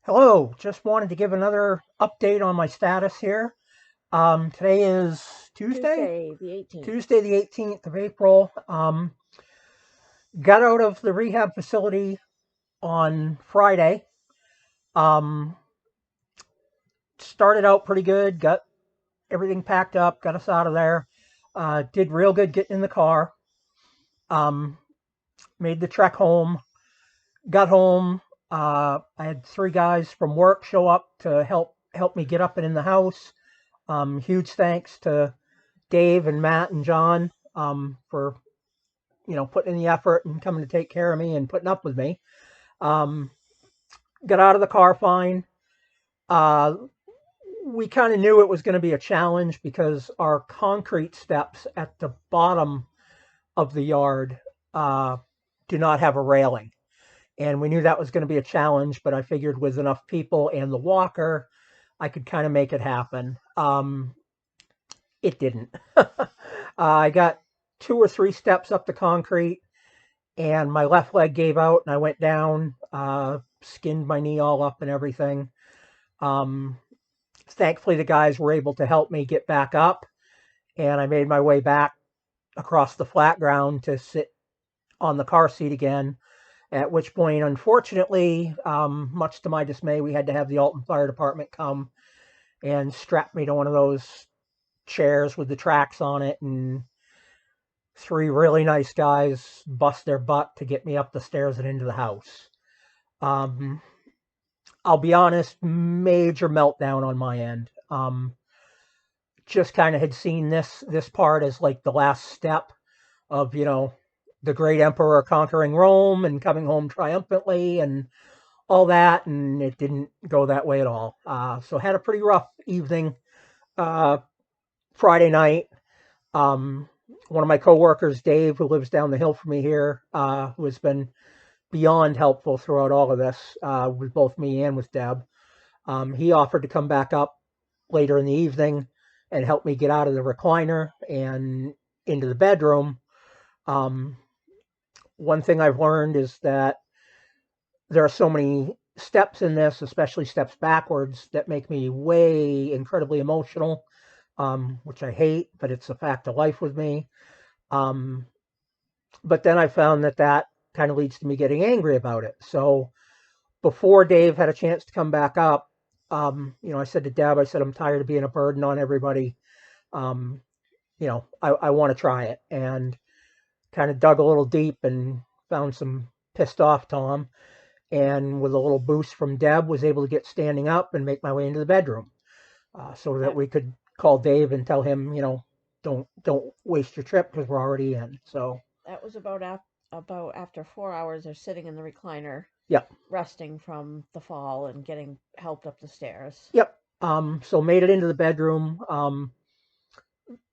Hello, just wanted to give another update on my status here. Today is Tuesday, Tuesday, the 18th. Tuesday the 18th of April. Got out of the rehab facility on Friday. Um, Started out pretty good, got everything packed up, got us out of there. Did real good getting in the car. Um, Made the trek home, got home. I had three guys from work show up to help me get up and in the house. Huge thanks to Dave and Matt and John for putting in the effort and coming to take care of me and putting up with me. Um, got out of the car fine. Uh, we kind of knew it was going to be a challenge because our concrete steps at the bottom of the yard uh, do not have a railing. And we knew that was going to be a challenge, but I figured with enough people and the walker, I could kind of make it happen. It didn't. I got two or three steps up the concrete, and my left leg gave out, and I went down, skinned my knee all up and everything. Um, Thankfully, the guys were able to help me get back up, and I made my way back across the flat ground to sit on the car seat again. At which point, unfortunately, much to my dismay, we had to have the Alton Fire Department come and strap me to one of those chairs with the tracks on it, and three really nice guys bust their butt to get me up the stairs and into the house. Um, I'll be honest, major meltdown on my end. Just kind of had seen this part as like the last step of the great emperor conquering Rome and coming home triumphantly and all that, and it didn't go that way at all. So had a pretty rough evening uh, Friday night. Um, One of my coworkers, Dave, who lives down the hill from me here, who has been beyond helpful throughout all of this, with both me and with Deb. He offered to come back up later in the evening and help me get out of the recliner and into the bedroom. Um, One thing I've learned is that there are so many steps in this, especially steps backwards, that make me way incredibly emotional, which I hate, but it's a fact of life with me. Um, but then I found that kind of leads to me getting angry about it. So before Dave had a chance to come back up, I said to Deb, I said, I'm tired of being a burden on everybody. Um, I want to try it, and kind of dug a little deep and found some pissed off Tom. And with a little boost from Deb, was able to get standing up and make my way into the bedroom, so that That we could call Dave and tell him, don't waste your trip because we're already in. So that was about after 4 hours of sitting in the recliner, yeah, resting from the fall and getting helped up the stairs. yep. So made it into the bedroom.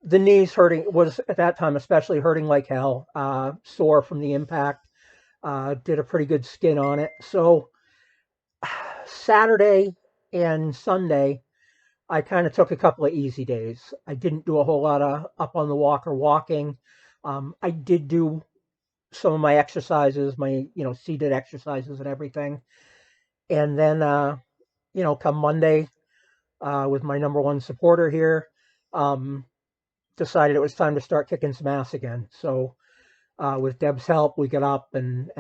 The knees hurting was at that time especially hurting like hell. Sore from the impact. Did a pretty good skin on it. So Saturday and Sunday, I kind of took a couple of easy days. I didn't do a whole lot of up on the walker walking. I did do some of my exercises, my seated exercises and everything. And then come Monday, with my number one supporter here, um, decided it was time to start kicking some ass again. So with Deb's help, we got up and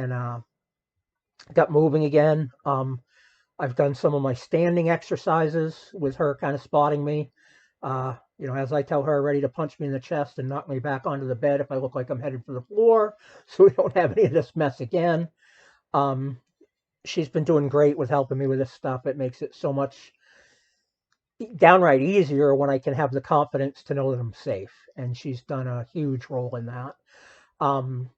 got moving again. I've done some of my standing exercises with her kind of spotting me. As I tell her, ready to punch me in the chest and knock me back onto the bed if I look like I'm headed for the floor, so we don't have any of this mess again. Um, she's been doing great with helping me with this stuff. It makes it so much downright easier when I can have the confidence to know that I'm safe. And she's done a huge role in that. Um,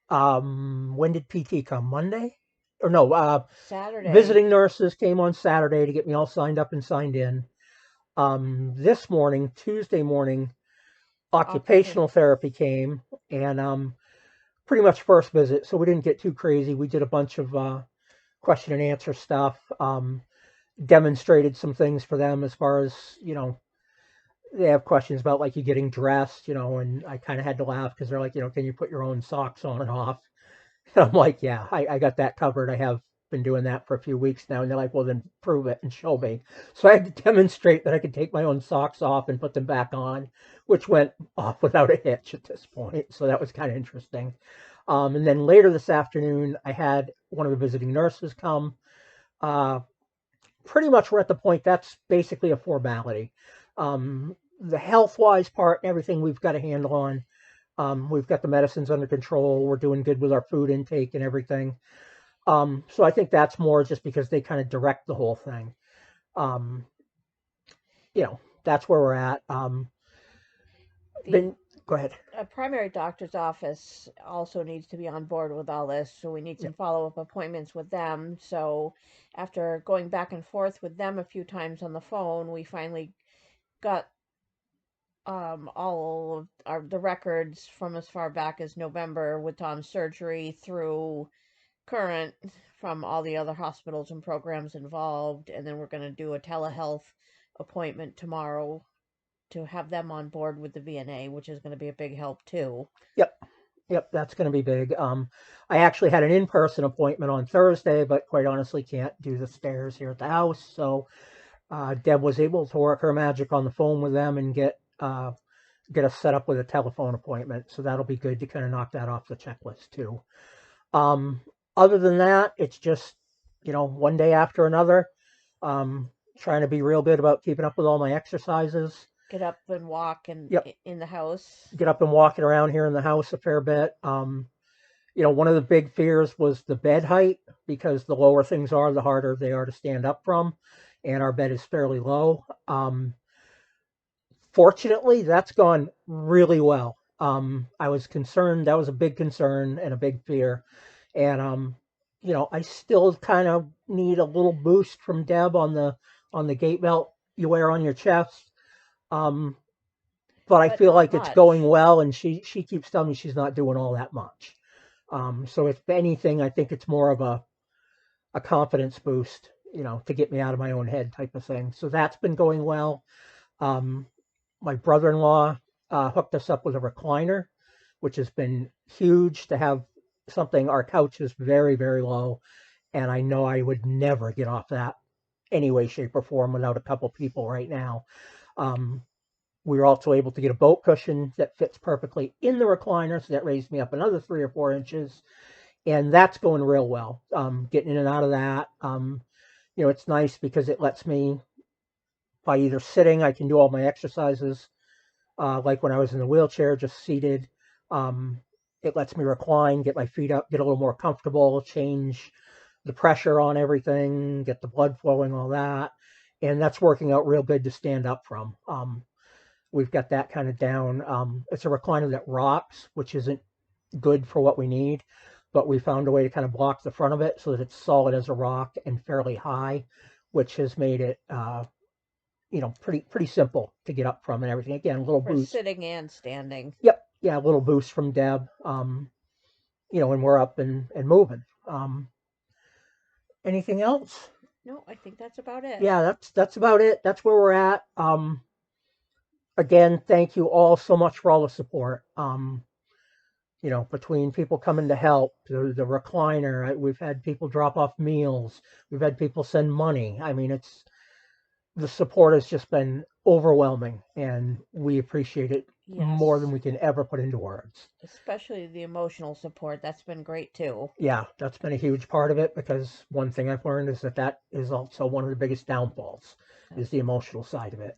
when did PT come? Monday? Or no, Saturday, visiting nurses came on Saturday to get me all signed up and signed in. This morning, Tuesday morning, occupa- occupational therapy came, and pretty much first visit, so we didn't get too crazy. We did a bunch of question and answer stuff, demonstrated some things for them as far as, they have questions about like you getting dressed, and I kind of had to laugh because they're like, can you put your own socks on and off? And I'm like, yeah, I got that covered. I have been doing that for a few weeks now, and they're like, well, then prove it and show me. So I had to demonstrate that I could take my own socks off and put them back on, which went off without a hitch at this point. So that was kind of interesting. And then later this afternoon, I had one of the visiting nurses come. Uh, Pretty much we're at the point that's basically a formality. The health wise part and everything we've got a handle on. We've got the medicines under control. We're doing good with our food intake and everything. So I think that's more just because they kind of direct the whole thing. Um, that's where we're at. The Then go ahead. primary doctor's office also needs to be on board with all this, so we need some Yep. follow-up appointments with them. So after going back and forth with them a few times on the phone, we finally got all of the records from as far back as November with Tom's surgery through current from all the other hospitals and programs involved, and then we're going to do a telehealth appointment tomorrow to have them on board with the VNA, which is going to be a big help too. Yep. Yep. That's going to be big. I actually had an in-person appointment on Thursday, but quite honestly can't do the stairs here at the house. So Deb was able to work her magic on the phone with them and get us set up with a telephone appointment. So that'll be good to kind of knock that off the checklist too. Um, Other than that, it's just, one day after another. Um, Trying to be real good about keeping up with all my exercises. Get up and walk and Yep, in the house. get up and walking around here in the house a fair bit. One of the big fears was the bed height because the lower things are, the harder they are to stand up from, and our bed is fairly low. Fortunately, that's gone really well. I was concerned, that was a big concern and a big fear. And I still kind of need a little boost from Deb on the gate belt you wear on your chest. Um, but I But feel not like it's going much. well, and she keeps telling me she's not doing all that much. So if anything, I think it's more of a confidence boost, to get me out of my own head type of thing. So that's been going well. Um, my brother-in-law hooked us up with a recliner, which has been huge to have something. Our couch is very, very low, and I know I would never get off that any way, shape, or form without a couple people right now. Um, we were also able to get a boat cushion that fits perfectly in the recliner, so that raised me up another 3 or 4 inches, and that's going real well. Getting in and out of that, it's nice because it lets me, by either sitting, I can do all my exercises like when I was in the wheelchair, just seated. Um, it lets me recline, get my feet up, get a little more comfortable, change the pressure on everything, get the blood flowing, all that. And that's working out real good to stand up from. We've got that kind of down. It's a recliner that rocks, which isn't good for what we need, but we found a way to kind of block the front of it so that it's solid as a rock and fairly high, which has made it pretty simple to get up from and everything. Again, a little For boost. sitting and standing. Yep, yeah, a little boost from Deb. And we're up and moving. Anything else? No, I think that's about it. Yeah, that's about it. That's where we're at. Again, thank you all so much for all the support. Between people coming to help, the recliner, we've had people drop off meals, we've had people send money. I mean, it's the support has just been overwhelming, and we appreciate it more than Yes. we can ever put into words. Especially the emotional support. That's been great too. Yeah, that's been a huge part of it because one thing I've learned is that is also one of the biggest downfalls is the emotional side of it,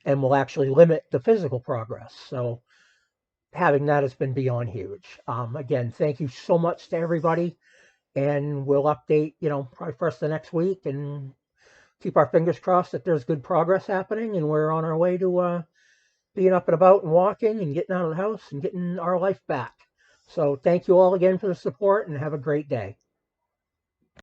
and will actually limit the physical progress. So having that has been beyond huge. Again, thank you so much to everybody, and we'll update, probably first the next week, and keep our fingers crossed that there's good progress happening, and we're on our way to being up and about and walking and getting out of the house and getting our life back. So thank you all again for the support, and have a great day.